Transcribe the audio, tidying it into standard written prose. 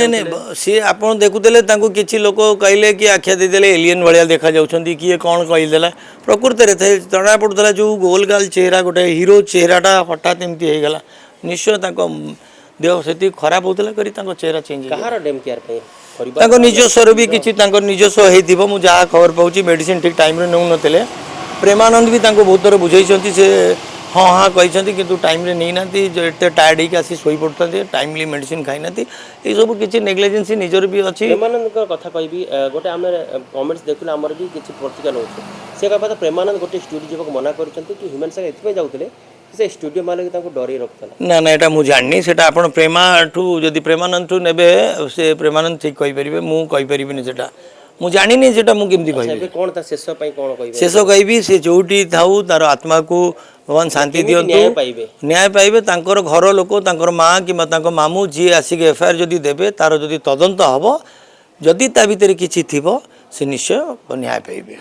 नहीं सी आप देखुले किसी लोक कहले कि आख्या देदेले एलियन भाया देखा जाऊँगी किए कौन कहीदेला प्रकृति में जना पड़ूला जो गोल गाल चेहरा गोटे हीरो चेहराटा हठात एमती होगला निश्चय देह से खराब होता करी चेहरा चेंज निजस्वर भी किसी निजस्व हो मुझे खबर पाऊँ मेडिसिन ठीक टाइम नौ नथिले प्रेमानंद भी बहुत थर बुझे से हाँ हाँ कहते कि टाइम नहीं ना एत टायर्ड होकर आसी शोई पड़ता टाइमली मेडिसिन खाई ना ये सब किसी नेग्लिजेंसी निजर भी अच्छी प्रेमानंद कथा कहि गोटे आम कमेंट्स देखुले आमर भी किसी प्रतिक्रिया नौ से कहा प्रेमानंद गोटे स्टूडियो जीवक मना कर ह्यूमन सागर ये जाऊे से स्टूडियो मालिक डर रखता ना ना यहाँ मुझे जानी से आप प्रेमा ठू जदि प्रेमानंद ठू ने से प्रेमानंद ठीक कहीपर मुझे से मुझे जानी से मुझे कौन शेष कौन शेष कहि से जो थाऊ तार आत्मा को भगवान शांति दियंतु न्याय पाइबे तांकर घर लोक तांकर माँ कि मामू जी आसिक एफआईआर जदि देबे तार जदि तदंत हबो जदि ता भितर किछि थिबो से निश्चय न्याय पाइबे।